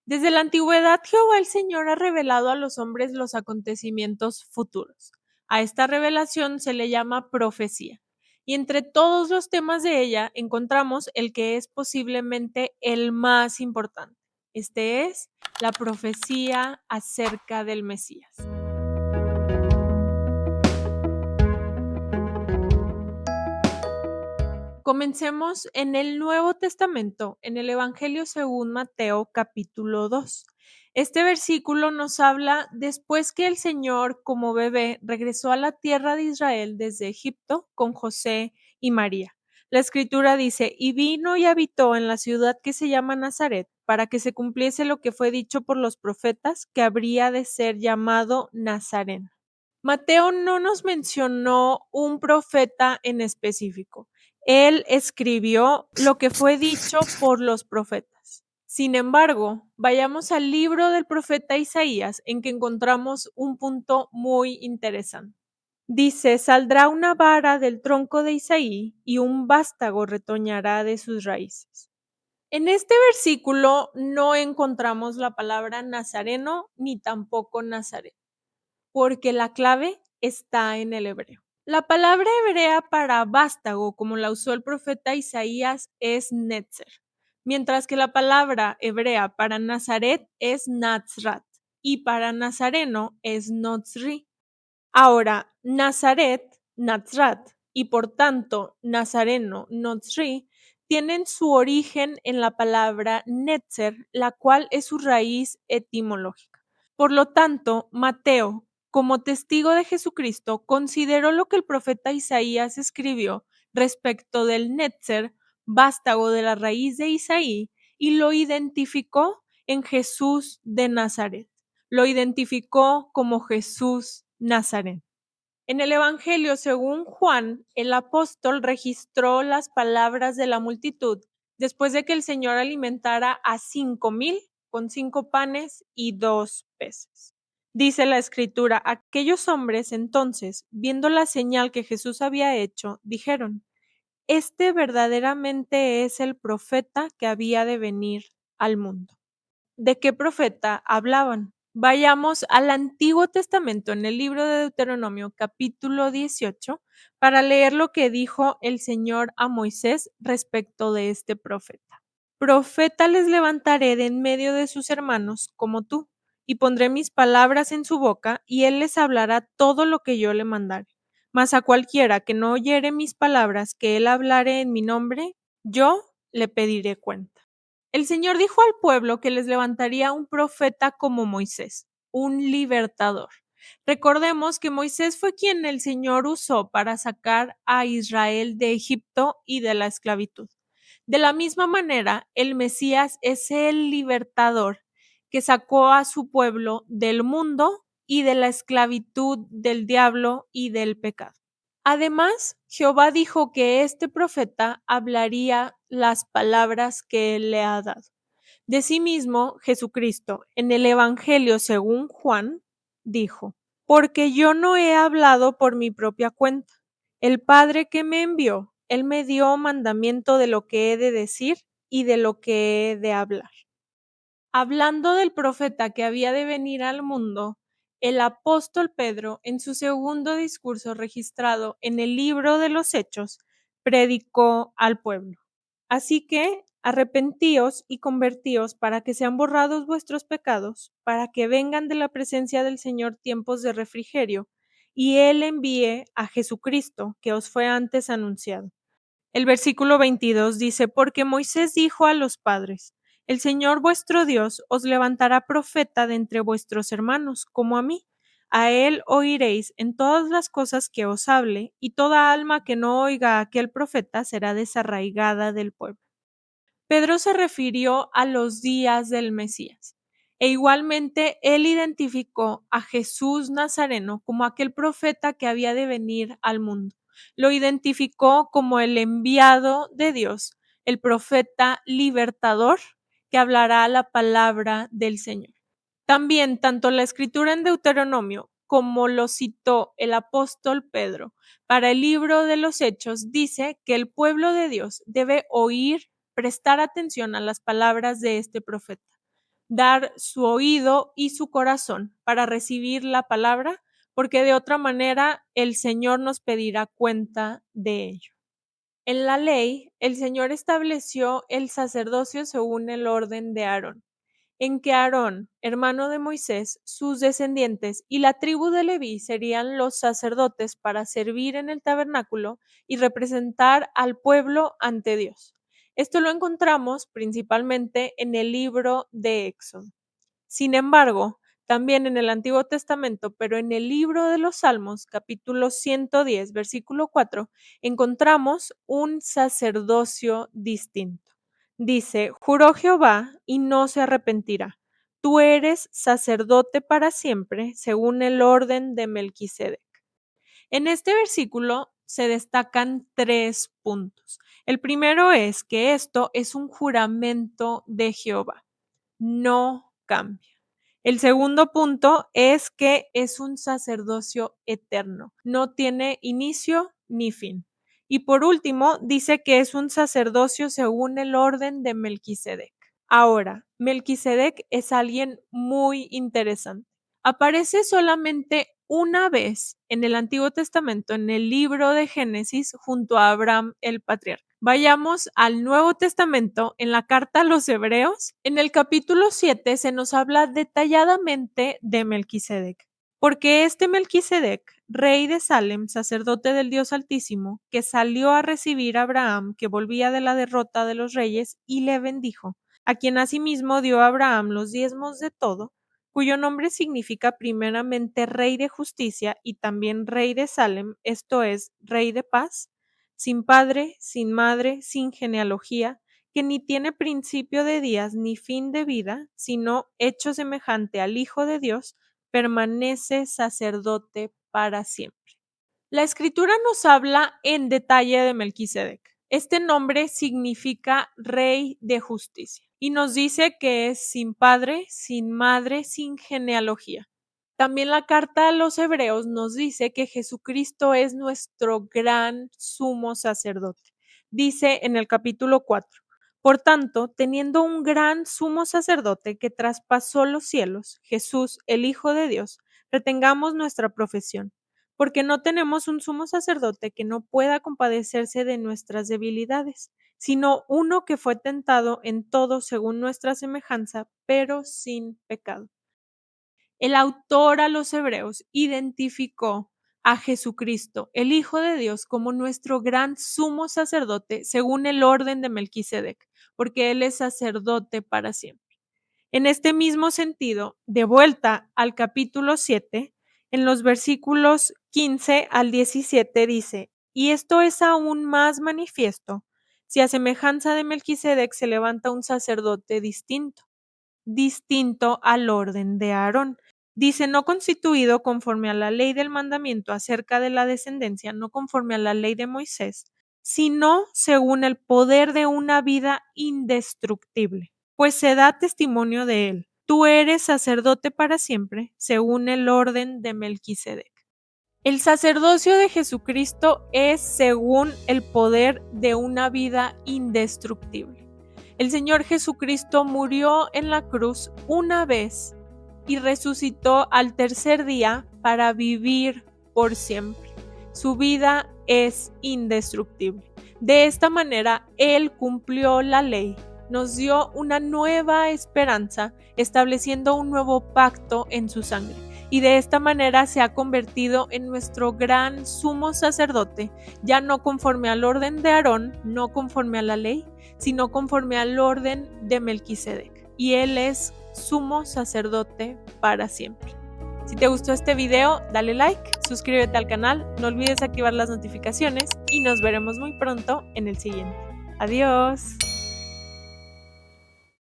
Desde la antigüedad, Jehová el Señor ha revelado a los hombres los acontecimientos futuros. A esta revelación se le llama profecía. Y entre todos los temas de ella encontramos el que es posiblemente el más importante. Este es la profecía acerca del Mesías. Comencemos en el Nuevo Testamento, en el Evangelio según Mateo capítulo 2. Este versículo nos habla después que el Señor como bebé regresó a la tierra de Israel desde Egipto con José y María. La escritura dice, y vino y habitó en la ciudad que se llama Nazaret, para que se cumpliese lo que fue dicho por los profetas, que habría de ser llamado Nazareno. Mateo no nos mencionó un profeta en específico. Él escribió lo que fue dicho por los profetas. Sin embargo, vayamos al libro del profeta Isaías, en que encontramos un punto muy interesante. Dice, saldrá una vara del tronco de Isaí y un vástago retoñará de sus raíces. En este versículo no encontramos la palabra nazareno ni tampoco nazaret, porque la clave está en el hebreo. La palabra hebrea para vástago, como la usó el profeta Isaías, es netzer, mientras que la palabra hebrea para Nazaret es Nazrat y para nazareno es Notzri. Ahora, Nazaret, Nazrat y por tanto Nazareno, Notzri, tienen su origen en la palabra netzer, la cual es su raíz etimológica. Por lo tanto, Mateo, como testigo de Jesucristo, consideró lo que el profeta Isaías escribió respecto del netzer, vástago de la raíz de Isaí, y lo identificó en Jesús de Nazaret. Lo identificó como Jesús Nazareno. En el Evangelio según Juan, el apóstol registró las palabras de la multitud después de que el Señor alimentara a 5,000 con 5 panes y 2 peces. Dice la escritura, aquellos hombres entonces, viendo la señal que Jesús había hecho, dijeron, este verdaderamente es el profeta que había de venir al mundo. ¿De qué profeta hablaban? Vayamos al Antiguo Testamento en el libro de Deuteronomio capítulo 18 para leer lo que dijo el Señor a Moisés respecto de este profeta. Profeta les levantaré de en medio de sus hermanos como tú, y pondré mis palabras en su boca, y él les hablará todo lo que yo le mandare. Mas a cualquiera que no oyere mis palabras que él hablare en mi nombre, yo le pediré cuenta. El Señor dijo al pueblo que les levantaría un profeta como Moisés, un libertador. Recordemos que Moisés fue quien el Señor usó para sacar a Israel de Egipto y de la esclavitud. De la misma manera, el Mesías es el libertador que sacó a su pueblo del mundo y de la esclavitud del diablo y del pecado. Además, Jehová dijo que este profeta hablaría las palabras que él le ha dado. De sí mismo, Jesucristo, en el Evangelio según Juan, dijo, porque yo no he hablado por mi propia cuenta. El Padre que me envió, él me dio mandamiento de lo que he de decir y de lo que he de hablar. Hablando del profeta que había de venir al mundo, el apóstol Pedro, en su segundo discurso registrado en el libro de los Hechos, predicó al pueblo. Así que arrepentíos y convertíos para que sean borrados vuestros pecados, para que vengan de la presencia del Señor tiempos de refrigerio, y Él envíe a Jesucristo, que os fue antes anunciado. El versículo 22 dice, porque Moisés dijo a los padres, el Señor vuestro Dios os levantará profeta de entre vuestros hermanos, como a mí. A él oiréis en todas las cosas que os hable, y toda alma que no oiga a aquel profeta será desarraigada del pueblo. Pedro se refirió a los días del Mesías, e igualmente él identificó a Jesús Nazareno como aquel profeta que había de venir al mundo. Lo identificó como el enviado de Dios, el profeta libertador que hablará la palabra del Señor. También, tanto la escritura en Deuteronomio como lo citó el apóstol Pedro para el libro de los Hechos, dice que el pueblo de Dios debe oír, prestar atención a las palabras de este profeta. dar su oído y su corazón para recibir la palabra, porque de otra manera el Señor nos pedirá cuenta de ello. En la ley, el Señor estableció el sacerdocio según el orden de Aarón, en que Aarón, hermano de Moisés, sus descendientes y la tribu de Leví serían los sacerdotes para servir en el tabernáculo y representar al pueblo ante Dios. Esto lo encontramos principalmente en el libro de Éxodo. Sin embargo, también en el Antiguo Testamento, pero en el libro de los Salmos, capítulo 110, versículo 4, encontramos un sacerdocio distinto. Dice: juró Jehová y no se arrepentirá. Tú eres sacerdote para siempre, según el orden de Melquisedec. En este versículo se destacan 3 puntos. El primero es que esto es un juramento de Jehová, no cambia. El segundo punto es que es un sacerdocio eterno, no tiene inicio ni fin. Y por último, dice que es un sacerdocio según el orden de Melquisedec. Ahora, Melquisedec es alguien muy interesante. Aparece solamente una vez en el Antiguo Testamento, en el libro de Génesis, junto a Abraham el patriarca. Vayamos al Nuevo Testamento, en la carta a los Hebreos. En el capítulo 7 se nos habla detalladamente de Melquisedec, porque este Melquisedec, rey de Salem, sacerdote del Dios Altísimo, que salió a recibir a Abraham, que volvía de la derrota de los reyes, y le bendijo, a quien asimismo dio a Abraham los diezmos de todo, cuyo nombre significa primeramente rey de justicia y también rey de Salem, esto es, rey de paz, sin padre, sin madre, sin genealogía, que ni tiene principio de días ni fin de vida, sino hecho semejante al Hijo de Dios, permanece sacerdote para siempre. La Escritura nos habla en detalle de Melquisedec. Este nombre significa rey de justicia y nos dice que es sin padre, sin madre, sin genealogía. También la carta a los Hebreos nos dice que Jesucristo es nuestro gran sumo sacerdote. Dice en el capítulo 4: por tanto, teniendo un gran sumo sacerdote que traspasó los cielos, Jesús, el Hijo de Dios, retengamos nuestra profesión, porque no tenemos un sumo sacerdote que no pueda compadecerse de nuestras debilidades, sino uno que fue tentado en todo según nuestra semejanza, pero sin pecado. El autor a los Hebreos identificó a Jesucristo, el Hijo de Dios, como nuestro gran sumo sacerdote según el orden de Melquisedec, porque Él es sacerdote para siempre. En este mismo sentido, de vuelta al capítulo 7, en los versículos 15 al 17 dice: y esto es aún más manifiesto si a semejanza de Melquisedec se levanta un sacerdote distinto al orden de Aarón. Dice: no constituido conforme a la ley del mandamiento acerca de la descendencia, no conforme a la ley de Moisés, sino según el poder de una vida indestructible, pues se da testimonio de él. Tú eres sacerdote para siempre, según el orden de Melquisedec. El sacerdocio de Jesucristo es según el poder de una vida indestructible. El Señor Jesucristo murió en la cruz una vez y resucitó al tercer día para vivir por siempre. Su vida es indestructible. De esta manera, Él cumplió la ley, nos dio una nueva esperanza, estableciendo un nuevo pacto en su sangre. Y de esta manera se ha convertido en nuestro gran sumo sacerdote, ya no conforme al orden de Aarón, no conforme a la ley, sino conforme al orden de Melquisedec. Y Él es sumo sacerdote para siempre. Si te gustó este video, dale like, suscríbete al canal, no olvides activar las notificaciones y nos veremos muy pronto en el siguiente. Adiós.